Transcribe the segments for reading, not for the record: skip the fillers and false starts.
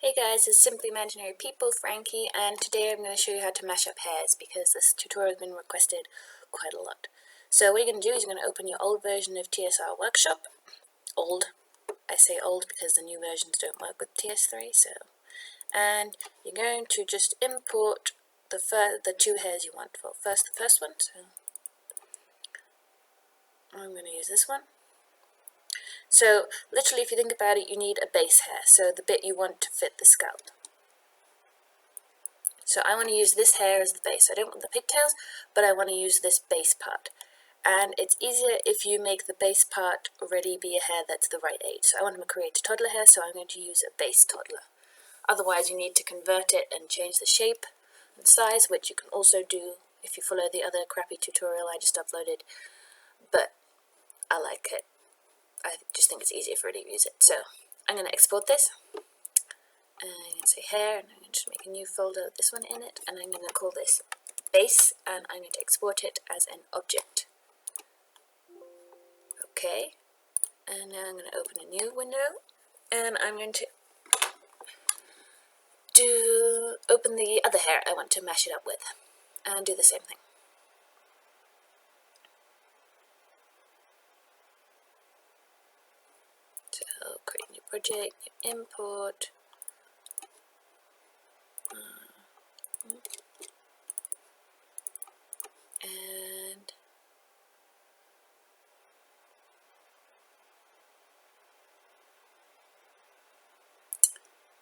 Hey guys, it's Simply Imaginary People, Frankie, and today I'm going to show you how to mash up hairs because this tutorial has been requested quite a lot. So what you're going to do is you're going to open your old version of TSR Workshop. Old. I say old because the new versions don't work with TS3, so. And you're going to just import the two hairs you want. Well, first the first one, so I'm going to use this one. So, literally, if you think about it, you need a base hair, so the bit you want to fit the scalp. So I want to use this hair as the base. I don't want the pigtails, but I want to use this base part. And it's easier if you make the base part already be a hair that's the right age. So I want to create a toddler hair, so I'm going to use a base toddler. Otherwise, you need to convert it and change the shape and size, which you can also do if you follow the other crappy tutorial I just uploaded. But I like it. I just think it's easier for you to use it. So I'm going to export this. And I'm going to say hair, and I'm going to just make a new folder with this one in it, and I'm going to call this base, and I'm going to export it as an object. Okay, and now I'm going to open a new window, and I'm going to open the other hair I want to mash it up with, and do the same thing. So create a new project, new import. And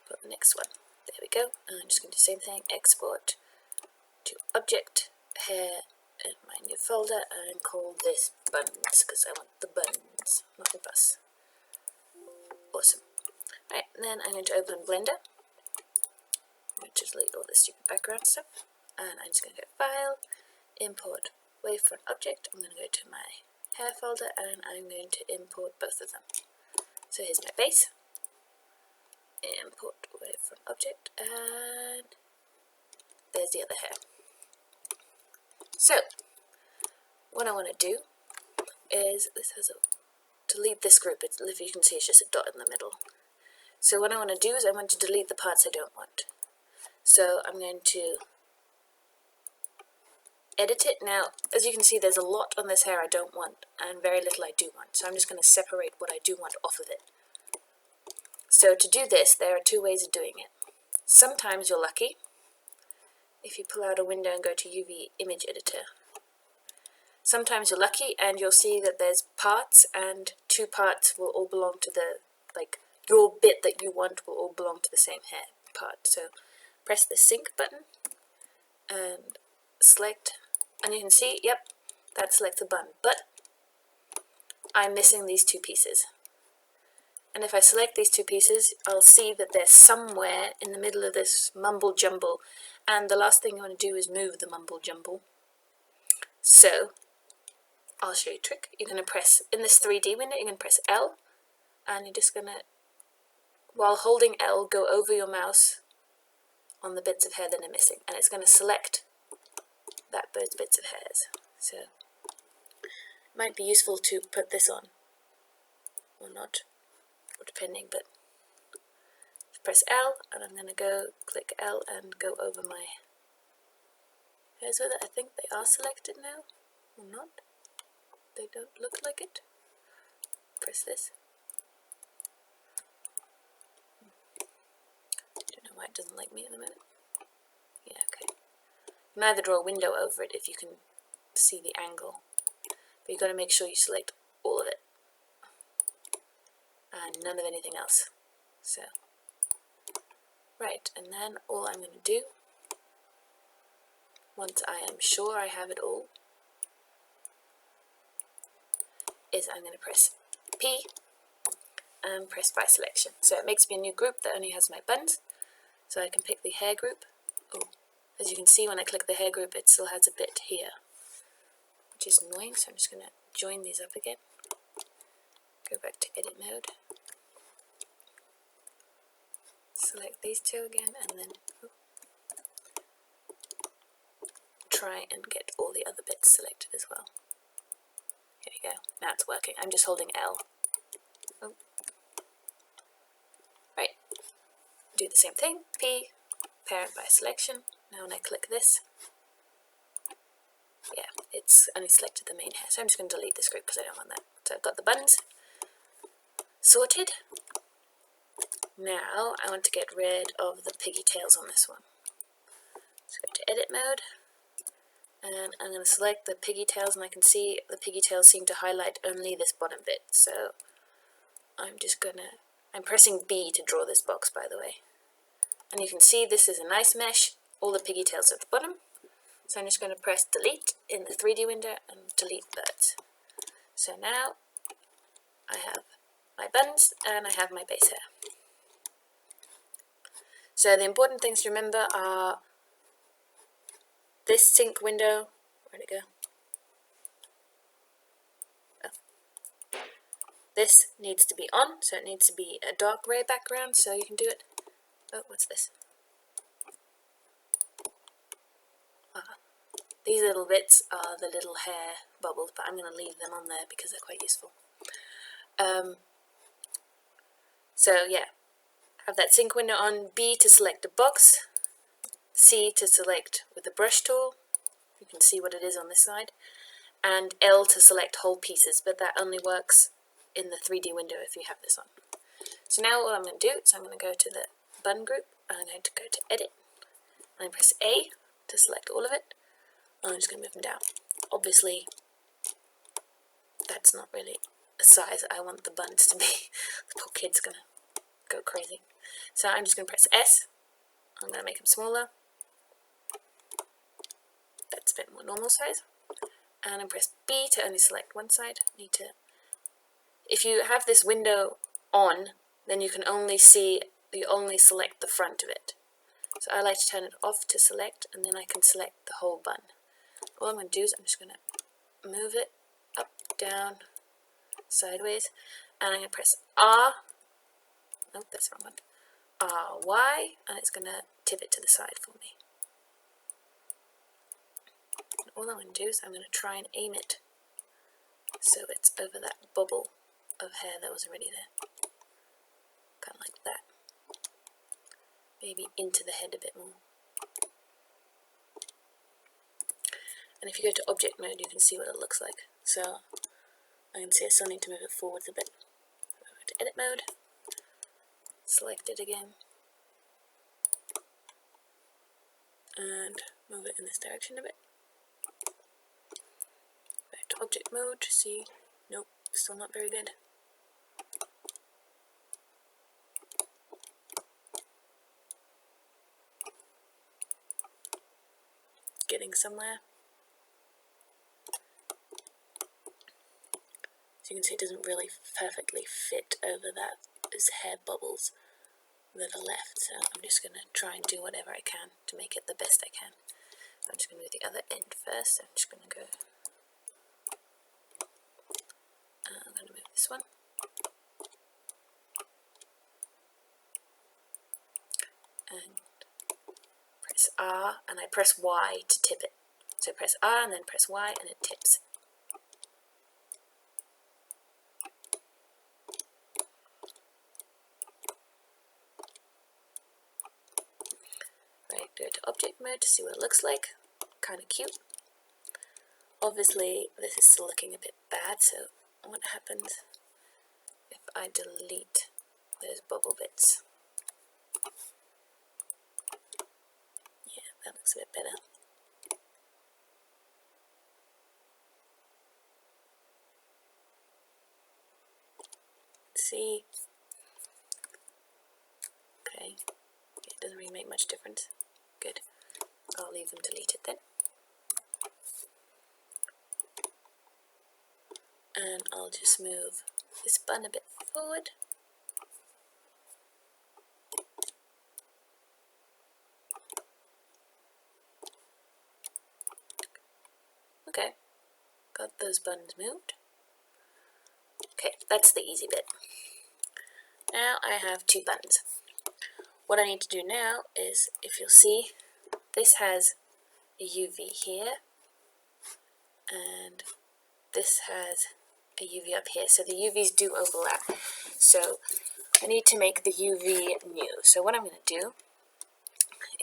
put the next one. There we go. And I'm just going to do the same thing. Export to object, hair, in my new folder, and call this buns because I want the buns, not the bus. Awesome. Right, and then I'm going to open Blender. I'm going to delete all this stupid background stuff. And I'm just going to go File, Import Wavefront Object. I'm going to go to my hair folder and I'm going to import both of them. So here's my base. Import Wavefront Object, and there's the other hair. So, what I want to do is, this has to leave this group, if you can see it's just a dot in the middle. So what I want to do is I want to delete the parts I don't want. So I'm going to edit it. Now, as you can see, there's a lot on this hair I don't want, and very little I do want. So I'm just going to separate what I do want off of it. So to do this, there are two ways of doing it. Sometimes you're lucky if you pull out a window and go to UV Image Editor. Sometimes you're lucky and you'll see that there's parts, and two parts will all belong to the, your bit that you want will all belong to the same hair part. So press the sync button and select, and you can see, yep, that selects the bun, but I'm missing these two pieces. And if I select these two pieces, I'll see that they're somewhere in the middle of this mumble jumble, and the last thing you want to do is move the mumble jumble. So I'll show you a trick. You're going to press, in this 3D window, you're going to press L, and you're just going to, while holding L, go over your mouse on the bits of hair that are missing, and it's going to select those bits of hairs. So it might be useful to put this on, or not, or depending, but press L, and I'm going to go click L and go over my hairs with it. I think they are selected now, or not. They don't look like it. Press this. Don't know why it doesn't like me at the minute. Yeah, okay. You can either draw a window over it if you can see the angle, but you've got to make sure you select all of it and none of anything else. So, right, and then all I'm going to do, once I am sure I have it all, is I'm going to press P and press by selection. So it makes me a new group that only has my buns. So I can pick the hair group. Oh, as you can see, when I click the hair group, it still has a bit here, which is annoying. So I'm just going to join these up again. Go back to edit mode. Select these two again, and then try and get all the other bits selected as well. Here we go. Now it's working. I'm just holding L. Oh. Right. do the same thing, P, parent by selection. Now when I click this, yeah, it's only selected the main hair, so I'm just going to delete this group because I don't want that. So I've got the buttons sorted. Now I want to get rid of the pigtails on this one. Let's go to edit mode, and I'm going to select the pigtails, and I can see the pigtails seem to highlight only this bottom bit, so I'm pressing B to draw this box, by the way. And you can see this is a nice mesh, all the pigtails at the bottom. So I'm just going to press delete in the 3D window and delete birds. So now I have my buttons and I have my base hair. So the important things to remember are this sync window, where'd it go? Oh. This needs to be on, so it needs to be a dark grey background, so you can do it. Oh, what's this? These little bits are the little hair bubbles, but I'm going to leave them on there because they're quite useful. So yeah, have that sync window on, B to select a box, C to select with the brush tool, you can see what it is on this side, and L to select whole pieces, but that only works in the 3D window if you have this on. So now what I'm going to do is I'm going to go to the button group, I'm going to go to edit, and I press A to select all of it. I'm just going to move them down. Obviously, that's not really a size I want the buttons to be. The poor kid's going to go crazy. So I'm just going to press S. I'm going to make them smaller. That's a bit more normal size. And I press B to only select one side. If you have this window on, then you can only select the front of it. So I like to turn it off to select, and then I can select the whole bun. All I'm going to do is I'm just going to move it up, down, sideways, and I'm going to press R. Nope, that's the wrong one. RY, and it's going to tip it to the side for me. And all I'm going to do is I'm going to try and aim it so it's over that bubble of hair that was already there. Kind of like that. Maybe into the head a bit more. And if you go to object mode, you can see what it looks like. So I can see I still need to move it forwards a bit. Go to edit mode, select it again, and move it in this direction a bit. Back to object mode to see. Nope, still not very good. Getting somewhere. So you can see it doesn't really perfectly fit over those hair bubbles that are left. So I'm just going to try and do whatever I can to make it the best I can. I'm just going to do the other end first. So I'm just going to go. I'm going to move this one. And press R, and I press Y to tip it. So press R and then press Y and it tips. Right, go to object mode to see what it looks like. Kind of cute. Obviously this is still looking a bit bad, so what happens if I delete those bubble bits? Yeah, that looks a bit better. See? Okay, it doesn't really make much difference. Good. I'll leave them deleted then. And I'll just move this bun a bit forward. Okay, got those buttons moved. Okay, that's the easy bit. Now I have two buttons. What I need to do now is, if you'll see, this has a UV here, and this has a UV up here, so the UVs do overlap. So I need to make the UV new. So what I'm going to do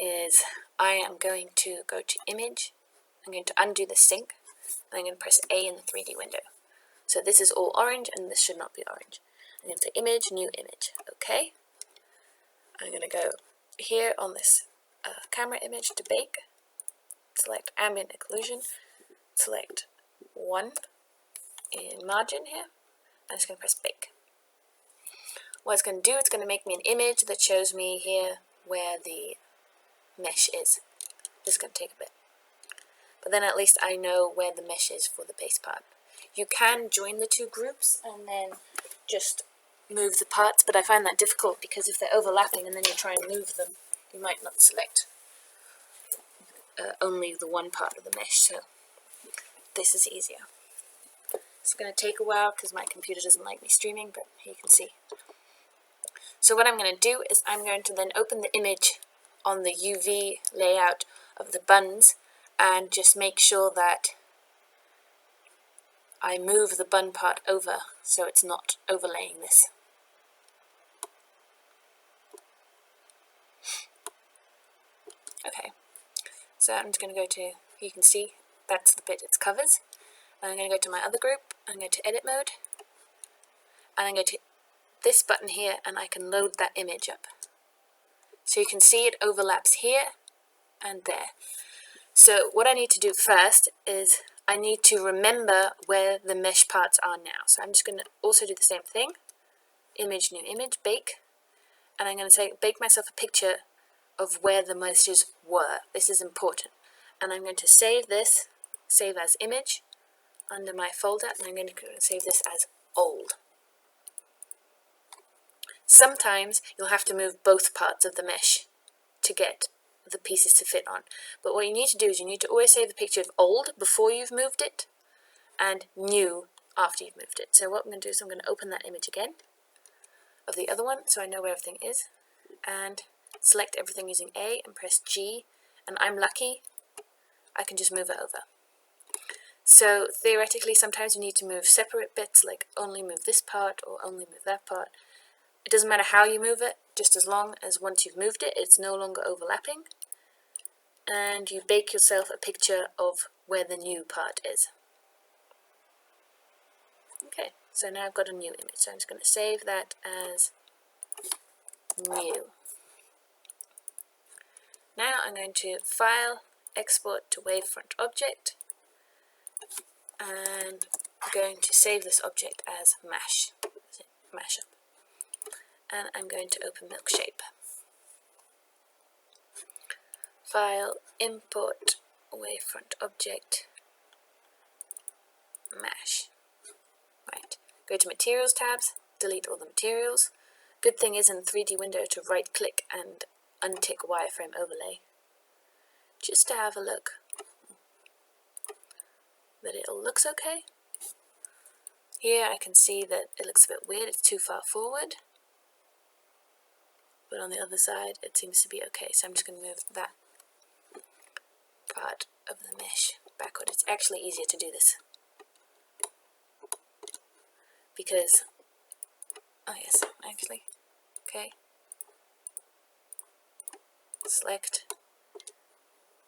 is I am going to go to Image, I'm going to undo the sync, and I'm going to press A in the 3D window. So this is all orange and this should not be orange. I'm going to say Image, New Image. Okay. I'm going to go here on this camera image to bake, select Ambient Occlusion, select 1 in margin here, I'm just going to press Bake. What it's going to do, it's going to make me an image that shows me here where the mesh is. This is going to take a bit. But then at least I know where the mesh is for the base part. You can join the two groups and then just move the parts, but I find that difficult because if they're overlapping and then you try and move them, you might not select only the one part of the mesh, so this is easier. It's going to take a while because my computer doesn't like me streaming, but here you can see. So what I'm going to do is I'm going to then open the image on the UV layout of the buns and just make sure that I move the bun part over so it's not overlaying this. Okay, so I'm just going to go to, you can see that's the bit it covers. I'm going to go to my other group, I'm going to Edit Mode, and I'm going to this button here and I can load that image up. So you can see it overlaps here and there. So what I need to do first is I need to remember where the mesh parts are now. So I'm just going to also do the same thing. Image, New Image, Bake. And I'm going to say, bake myself a picture of where the meshes were. This is important. And I'm going to save this, save as image, under my folder, and I'm going to save this as old. Sometimes you'll have to move both parts of the mesh to get the pieces to fit on. But what you need to do is you need to always save the picture of old before you've moved it, and new after you've moved it. So what I'm going to do is I'm going to open that image again of the other one so I know where everything is, and select everything using A and press G, and I'm lucky I can just move it over. So theoretically sometimes you need to move separate bits, like only move this part or only move that part. It doesn't matter how you move it, just as long as once you've moved it, it's no longer overlapping, and you bake yourself a picture of where the new part is. Okay, so now I've got a new image, so I'm just going to save that as new. Now I'm going to File, Export to Wavefront Object, and I'm going to save this object as Mashup. And I'm going to open Milkshape. File, Import, Wavefront Object, Mash. Right, go to Materials tabs, delete all the materials. Good thing is in the 3D window to right click and untick wireframe overlay, just to have a look that it all looks okay. Here I can see that it looks a bit weird, it's too far forward, but on the other side it seems to be okay, so I'm just going to move that part of the mesh backward. It's actually easier to do this because, oh yes, actually, okay, select,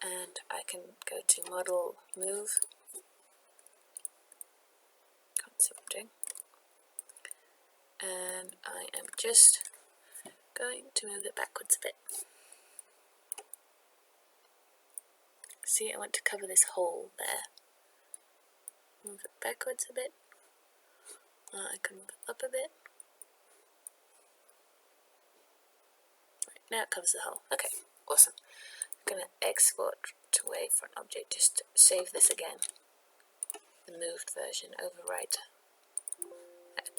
and I can go to Model, Move, can't see what I'm doing, and I am just going to move it backwards a bit. See, I want to cover this hole there. Move it backwards a bit. I can move it up a bit. Right, now it covers the hole. Okay, awesome. I'm going to export to Wavefront Object just to save this again. The moved version, overwrite. Right.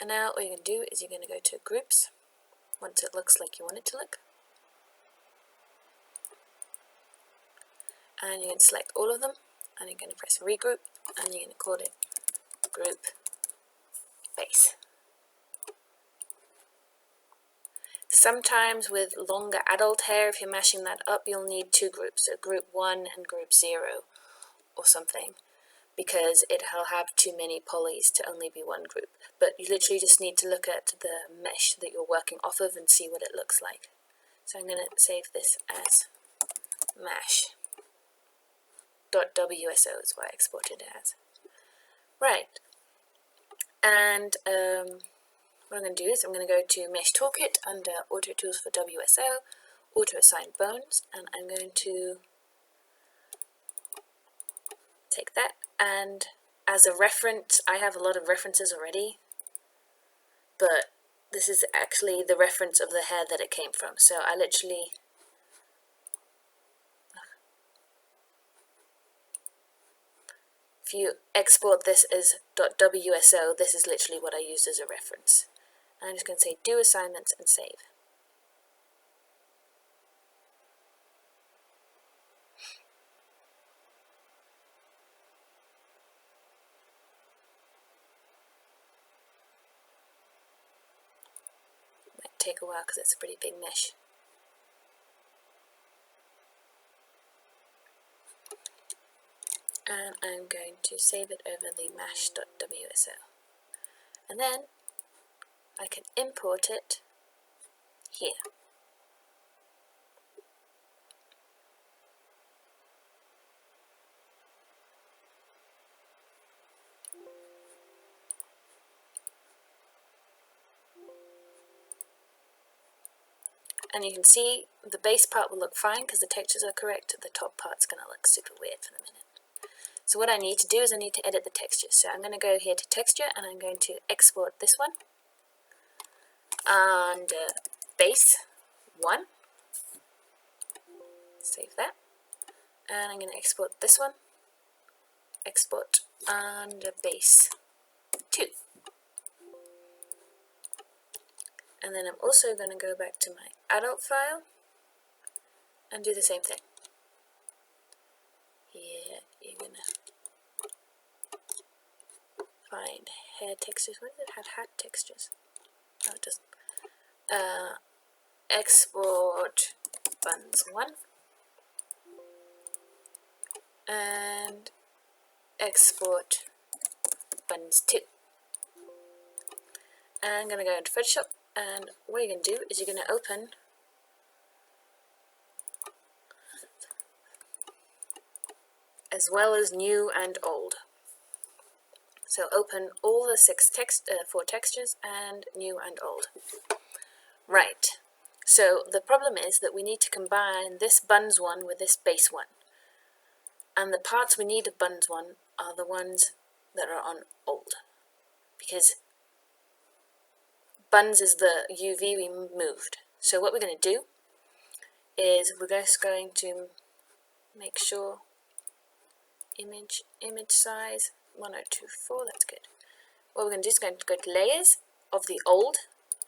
And now what you're going to do is you're going to go to Groups, once it looks like you want it to look. And you're going to select all of them, and you're going to press Regroup, and you're going to call it Group Base. Sometimes with longer adult hair, if you're mashing that up, you'll need two groups, so Group 1 and Group 0 or something. because it'll have too many polys to only be one group. But you literally just need to look at the mesh that you're working off of and see what it looks like. So I'm going to save this as mash.wso is what I exported it as. Right, and what I'm going to do is I'm going to go to Mesh Toolkit under Auto Tools for WSO, Auto Assign Bones, and I'm going to take that, and as a reference, I have a lot of references already, but this is actually the reference of the hair that it came from. So I literally if you export this as .wso, this is literally what I used as a reference. And I'm just going to say do assignments and save. Might take a while because it's a pretty big mesh. And I'm going to save it over the mash.wso. And then I can import it here. And you can see the base part will look fine because the textures are correct. The top part's going to look super weird for the minute. So what I need to do is I need to edit the textures. So I'm going to go here to texture and I'm going to export this one and base 1. Save that. And I'm going to export this one. Export and base 2. And then I'm also going to go back to my adult file and do the same thing. Here you're going to find hair textures. Why does it have hat textures? No, it doesn't. Export buns 1 and export buns 2. And I'm going to go into Photoshop, and what you're going to do is you're going to open as well as new and old. So open all the 4 textures and new and old. Right, so the problem is that we need to combine this buns 1 with this base 1. And the parts we need of buns 1 are the ones that are on old. Because buns is the UV we moved. So what we're going to do is we're just going to make sure image size 1024, that's good. What we're going to do is going to go to layers of the old,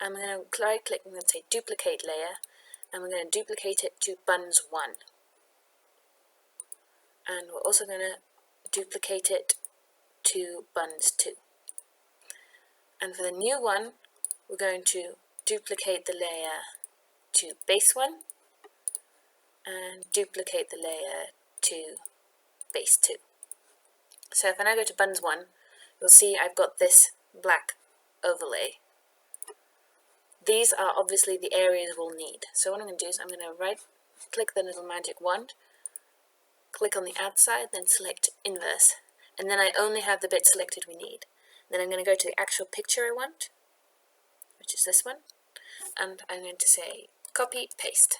and we're going to right click and we're going to say duplicate layer, and we're going to duplicate it to buns 1. And we're also going to duplicate it to buns 2. And for the new one, we're going to duplicate the layer to base 1 and duplicate the layer to base 2. So if I now go to buns 1, you'll see I've got this black overlay. These are obviously the areas we'll need. So what I'm going to do is I'm going to right click the little magic wand, click on the outside, then select inverse, and then I only have the bit selected we need. Then I'm going to go to the actual picture I want, which is this one, and I'm going to say copy, paste.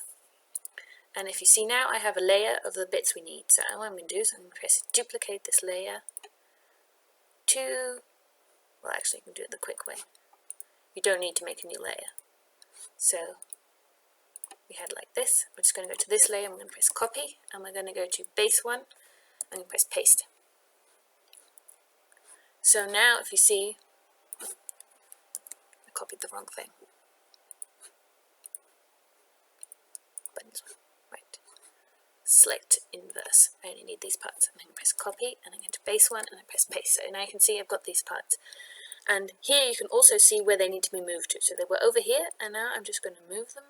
And if you see now, I have a layer of the bits we need. So what I'm going to do is I'm going to press duplicate this layer to, well actually you can do it the quick way. You don't need to make a new layer. So we had like this. We're just going to go to this layer, and we're going to press copy, and we're going to go to base 1, and I'm going to press paste. So now if you see, I copied the wrong thing. Buttons, right. Select inverse. I only need these parts. I'm going to press copy, and I'm going to base 1, and I press paste. So now you can see I've got these parts. And here you can also see where they need to be moved to. So they were over here, and now I'm just going to move them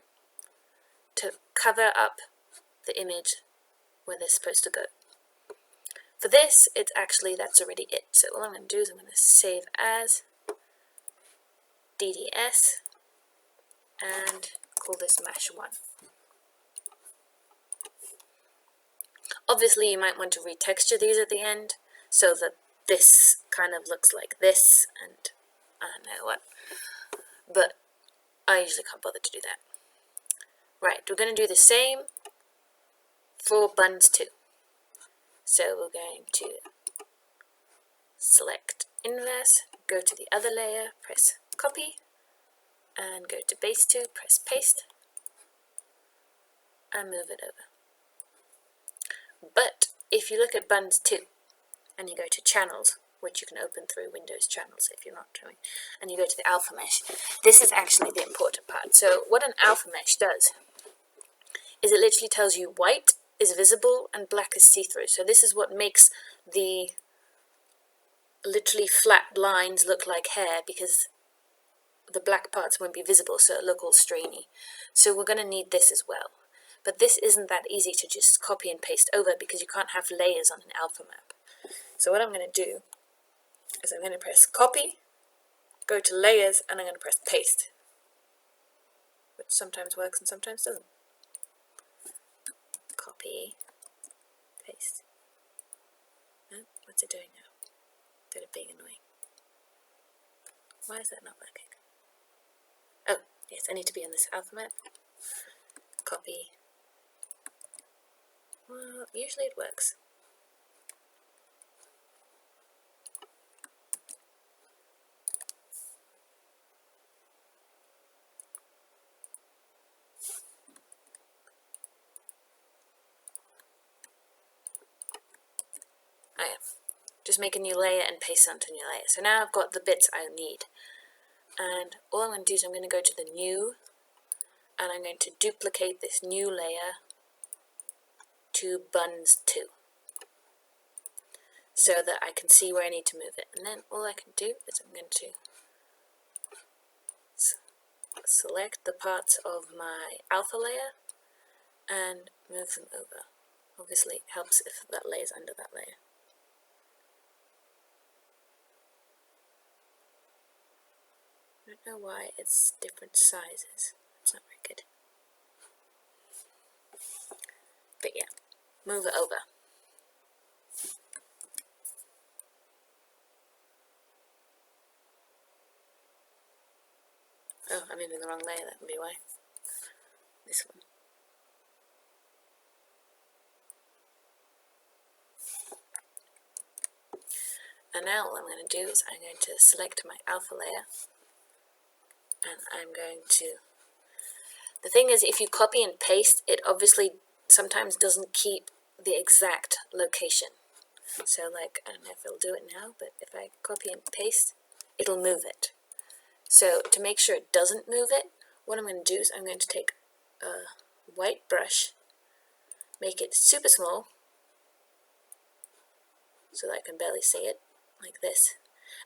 to cover up the image where they're supposed to go. For this, it's actually, that's already it. So all I'm going to do is I'm going to save as DDS and call this mash1. Obviously, you might want to retexture these at the end so that this kind of looks like this, and I don't know what, but I usually can't bother to do that. Right, we're going to do the same for buns too. So we're going to select inverse, go to the other layer, press copy, and go to base 2, press paste, and move it over. But if you look at buns 2, and you go to channels, which you can open through Windows channels if you're not doing, and you go to the alpha mesh, this is actually the important part. So what an alpha mesh does is it literally tells you white is visible and black is see-through. So this is what makes the literally flat lines look like hair, because the black parts won't be visible, so it look all strainy. So we're going to need this as well. But this isn't that easy to just copy and paste over, because you can't have layers on an alpha map. So what I'm going to do is I'm going to press copy, go to layers, and I'm going to press paste, which sometimes works and sometimes doesn't. Copy, paste. Oh, what's it doing now? Instead of being annoying. Why is that not working? Oh, yes, I need to be on this alpha map. Copy. Well, usually it works. Oh yeah. Just make a new layer and paste onto a new layer. So now I've got the bits I need. And all I'm going to do is I'm going to go to the new, and I'm going to duplicate this new layer to buns 2, so that I can see where I need to move it. And then all I can do is I'm going to select the parts of my alpha layer and move them over. Obviously it helps if that layer is under that layer. I don't know why it's different sizes. It's not very good. But yeah, move it over. Oh, I'm in the wrong layer, that would be why. This one. And now all I'm going to do is I'm going to select my alpha layer, and I'm going to... The thing is, if you copy and paste, it obviously sometimes doesn't keep the exact location. So like, I don't know if it'll do it now, but if I copy and paste, it'll move it. So to make sure it doesn't move it, what I'm going to do is I'm going to take a white brush, make it super small, so that I can barely see it, like this.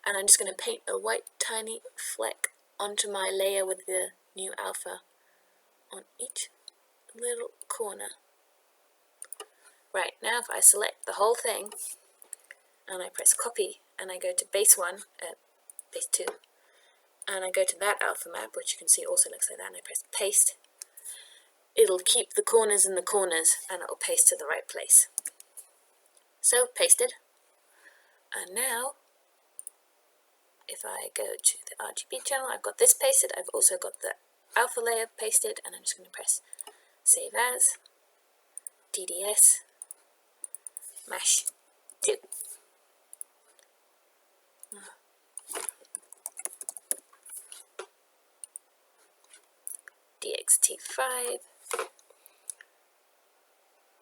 And I'm just going to paint a white tiny fleck onto my layer with the new alpha on each little corner. Right, now if I select the whole thing, and I press copy, and I go to base 2, and I go to that alpha map, which you can see also looks like that, and I press paste, it'll keep the corners in the corners, and it'll paste to the right place. So, pasted. And now, if I go to the RGB channel, I've got this pasted, I've also got the alpha layer pasted, and I'm just going to press save as, DDS, mash 2. DXT5.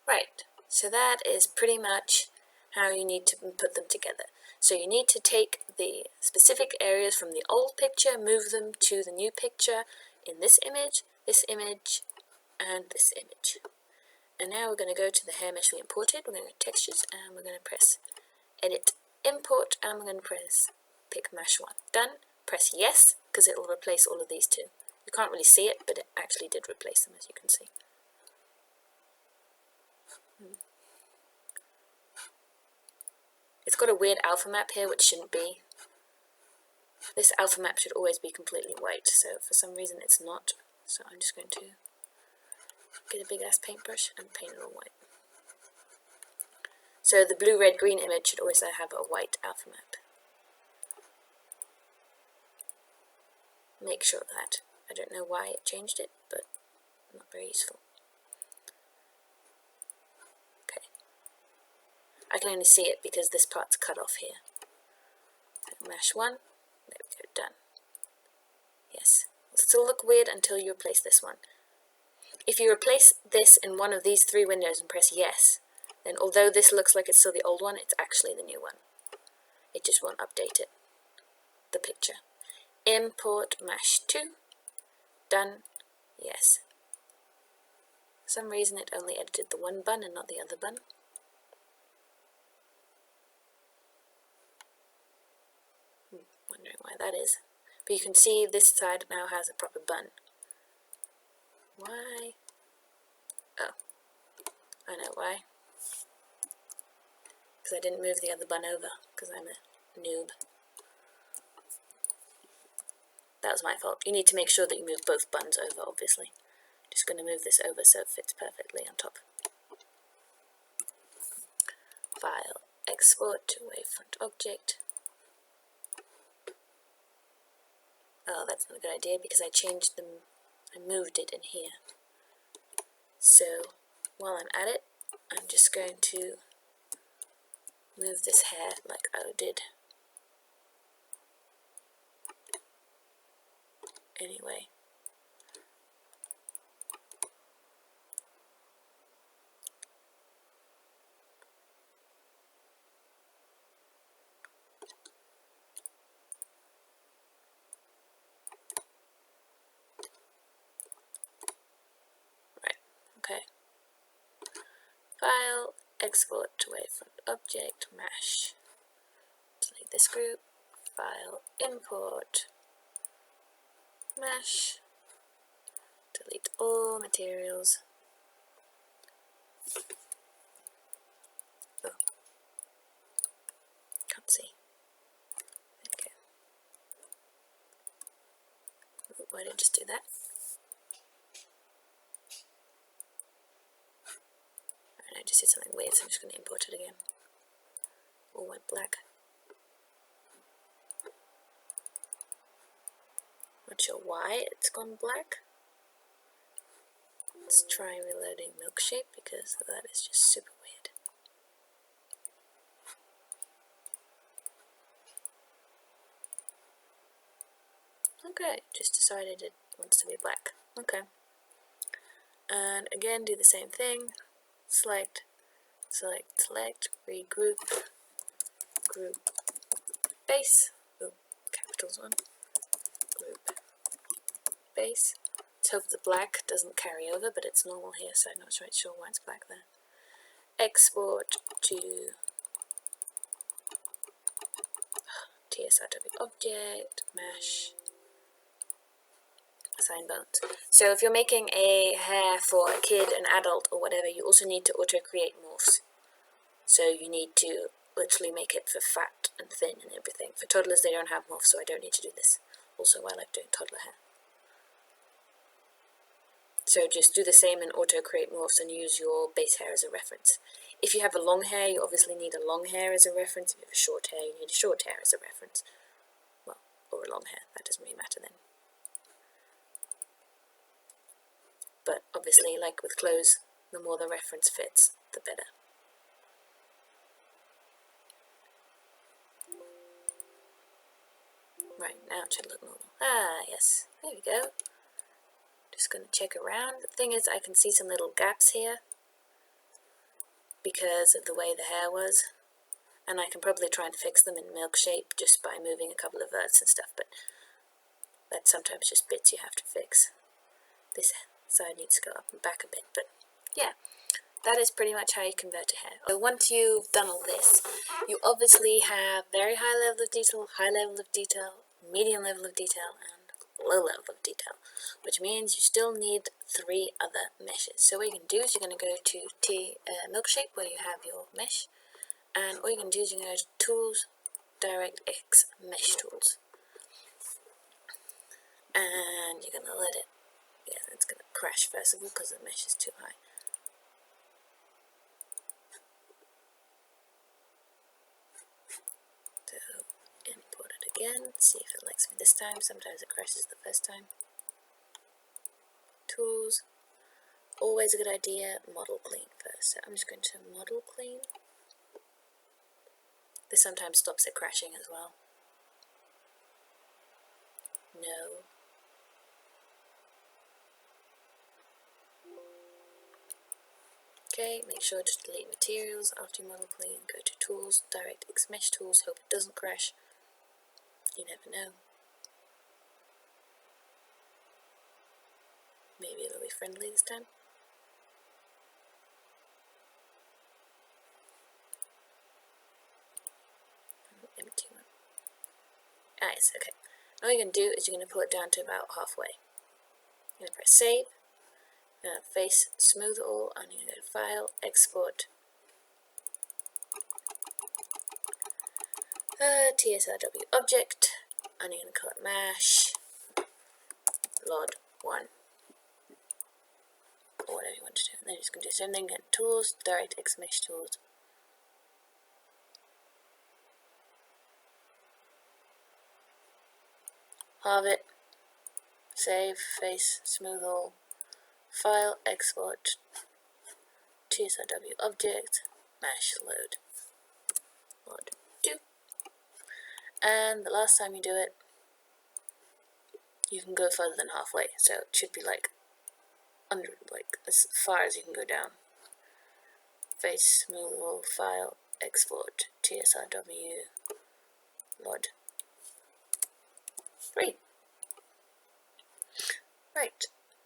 Right, so that is pretty much how you need to put them together. So you need to take the specific areas from the old picture, move them to the new picture in this image, and this image. And now we're going to go to the hair mesh we imported. We're going to go to textures, and we're going to press edit import, and we're going to press pick mesh 1. Done. Press yes, because it will replace all of these two. You can't really see it, but it actually did replace them, as you can see. got a weird alpha map here, which shouldn't be. This alpha map should always be completely white, so for some reason it's not. So I'm just going to get a big ass paintbrush and paint it all white. So the blue, red, green image should always have a white alpha map. Make sure of that. I don't know why it changed it, but not very useful. Okay. I can only see it because this part's cut off here. So mesh 1. There we go, done. Yes. It'll still look weird until you replace this one. If you replace this in one of these 3 windows and press yes, then although this looks like it's still the old one, it's actually the new one. It just won't update it. The picture. Import mesh 2. Done. Yes. For some reason it only edited the one bun and not the other bun. Wondering why that is. But you can see this side now has a proper bun. Why? Oh. I know why. Because I didn't move the other bun over, because I'm a noob. That was my fault. You need to make sure that you move both buns over, obviously. Just going to move this over so it fits perfectly on top. File, export to wavefront object. Oh, that's not a good idea because I changed them, I moved it in here. So, while I'm at it, I'm just going to move this hair like I did. Anyway. Right, okay. File, export to wavefront object, mesh. Delete this group. File, import, mesh. Delete all materials. Oh. Can't see. Okay. Oh, why did I just do that? I just did something weird, so I'm just going to import it again. All went black. Not sure why it's gone black. Let's try reloading Milkshake because that is just super weird. Okay, just decided it wants to be black. Okay. And again, do the same thing. Select, regroup, group, base. Oh, capitals on. Group, base. Let's hope the black doesn't carry over, but it's normal here, so I'm not quite sure why it's black there. Export to TSRW object, mesh, assign bones. So if you're making a hair for a kid, an adult, or whatever, you also need to auto-create morphs. So you need to literally make it for fat and thin and everything. For toddlers, they don't have morphs, so I don't need to do this. Also, I like doing toddler hair. So just do the same and auto-create morphs and use your base hair as a reference. If you have a long hair, you obviously need a long hair as a reference. If you have a short hair, you need a short hair as a reference. Well, or a long hair, that doesn't really matter then. But obviously, like with clothes, the more the reference fits, the better. Right, now it should look normal. Ah, yes, there we go. Just going to check around. The thing is, I can see some little gaps here because of the way the hair was, and I can probably try and fix them in milk shape just by moving a couple of verts and stuff, but that's sometimes just bits you have to fix. This side needs to go up and back a bit, but yeah, that is pretty much how you convert to hair. So once you've done all this, you obviously have very high level of detail, high level of detail, medium level of detail, and low level of detail, which means you still need 3 other meshes. So what you can do is you're going to go to Milkshake where you have your mesh, And all you're going to do is you're going to go to Tools, DirectX Mesh Tools. And you're going to let it, yeah, it's going to crash first of all because the mesh is too high. So import it again, see if it likes me this time. Sometimes it crashes the first time. Tools, always a good idea, model clean first. So I'm just going to model clean. This sometimes stops it crashing as well. No. Okay, make sure to delete materials after you model clean. Go to Tools, DirectX Mesh Tools, hope it doesn't crash. You never know. Maybe it'll be friendly this time. Empty one. Nice, okay. All you're going to do is you're going to pull it down to about halfway. You're going to press Save. You're going to face Smooth All, and you're going to go to File, Export, TSRW Object, and you're going to call it Mash Lod 1, or whatever you want to do. And then you're just going to do the same thing again. Tools, DirectX Mesh Tools. Halve it, save, face, smooth all, file, export, TSRW object, mash load. Mod 2. And the last time you do it, you can go further than halfway, so it should be like under, like as far as you can go down. Face, smooth all, file, export, TSRW, mod 3. Right,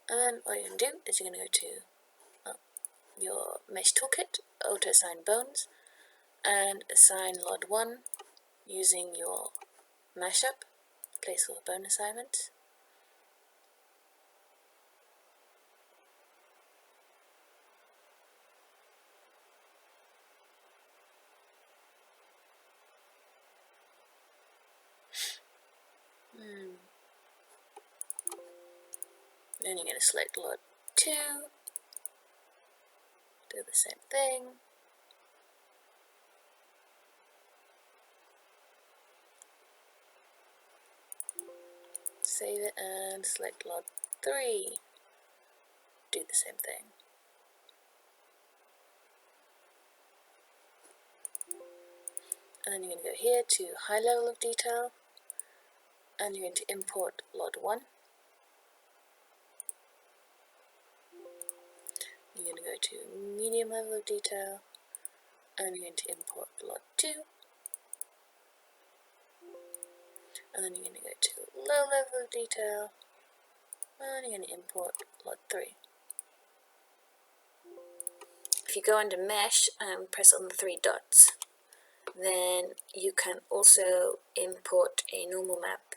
and then all you're going to do is you're going to go to your mesh toolkit, auto assign bones, and assign Lod 1 using your mashup, place all bone assignments. Then you're going to select Lod 2, do the same thing. Save it and select Lod 3, do the same thing. And then you're going to go here to high level of detail, and you're going to import Lod 1. You're going to go to medium level of detail, and you're going to import Lod 2. And then you're going to go to low level of detail, and you're going to import Lod 3. If you go under Mesh and press on the 3 dots, then you can also import a normal map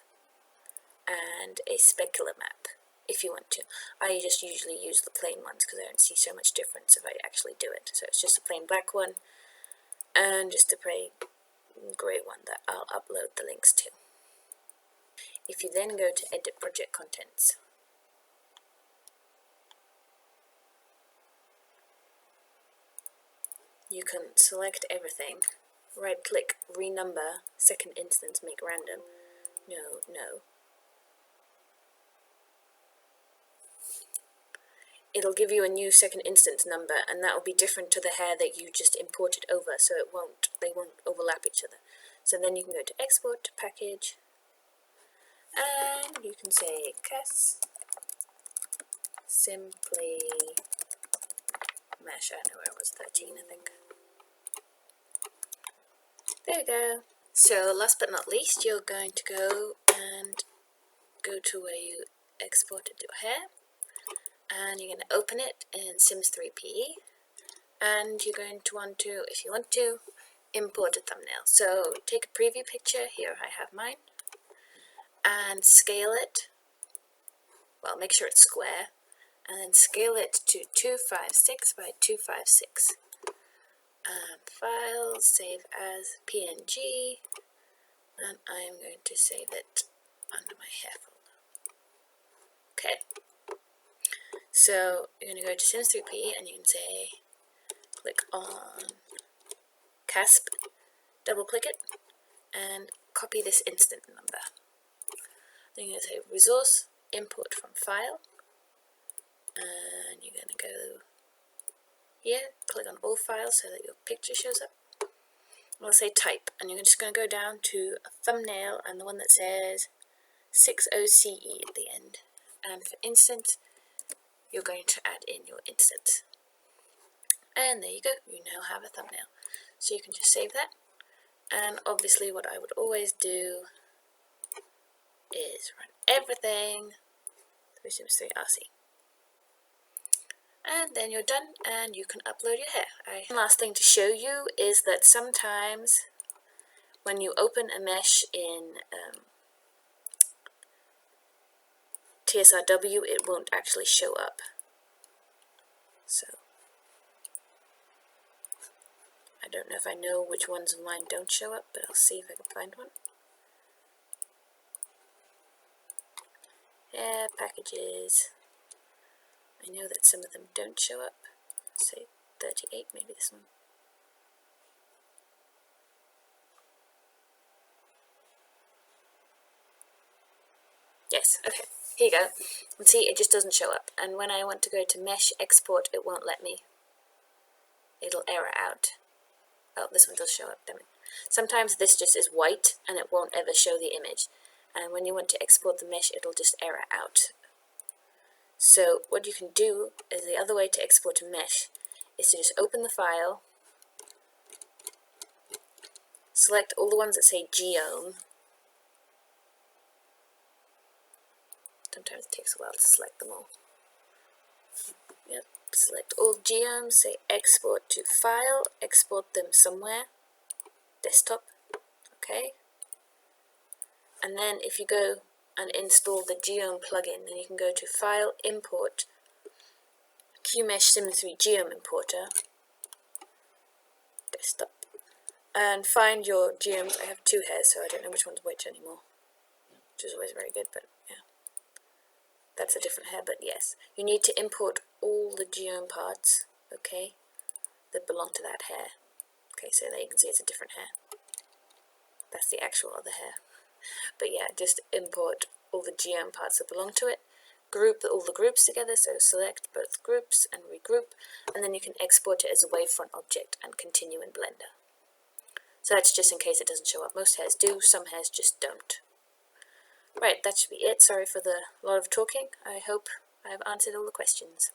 and a specular map if you want to. I just usually use the plain ones because I don't see so much difference if I actually do it. So it's just a plain black one and just a plain grey one that I'll upload the links to. If you then go to Edit Project Contents, you can select everything, right click, renumber, second instance, make random, no. It'll give you a new second instance number, and that will be different to the hair that you just imported over, so they won't overlap each other. So then you can go to Export to Package, and you can say Cas simply mesh. I don't know where it was, 13 I think. There you go. So last but not least, you're going to go to where you exported your hair, and you're going to open it in Sims 3PE, and you're going to want to, if you want to, import a thumbnail. So take a preview picture, here I have mine, and scale it, well, make sure it's square, and then scale it to 256 by 256. File, save as PNG, and I'm going to save it under my hair folder. Okay, so you're going to go to Sims 3P and you can say, click on CASP, double click it, and copy this instant number. Then you're going to say resource, import from file, and you're going to go here, click on all files so that your picture shows up. I'll say type, and you're just going to go down to a thumbnail and the one that says 60CE at the end. And for instance, you're going to add in your instance. And there you go, you now have a thumbnail. So you can just save that. And obviously what I would always do is run everything through Sims 3 RC. And then you're done and you can upload your hair. One last thing to show you is that sometimes when you open a mesh in TSRW, it won't actually show up. So I don't know if I know which ones of mine don't show up, but I'll see if I can find one. Yeah, packages. I know that some of them don't show up. Say 38, maybe this one. Yes, okay, here you go. And see, it just doesn't show up. And when I want to go to mesh export, it won't let me. It'll error out. Oh, this one does show up, damn it. Sometimes this just is white and it won't ever show the image. And when you want to export the mesh, it'll just error out. So what you can do is the other way to export a mesh is to just open the file, select all the ones that say geome. Sometimes it takes a while to select them all. Yep, select all geomes, say export to file, export them somewhere, desktop, okay. And then if you go and install the geome plugin, then you can go to file, import, QMesh Sim 3 geome importer, desktop, and find your geomes. I have two hairs, so I don't know which one's which anymore, which is always very good, but yeah. That's a different hair, but yes. You need to import all the geome parts, okay, that belong to that hair. Okay, so there you can see it's a different hair. That's the actual other hair. But yeah, just import all the geome parts that belong to it, group all the groups together, so select both groups and regroup, and then you can export it as a wavefront object and continue in Blender. So that's just in case it doesn't show up. Most hairs do, some hairs just don't. Right, that should be it. Sorry for the lot of talking. I hope I've answered all the questions.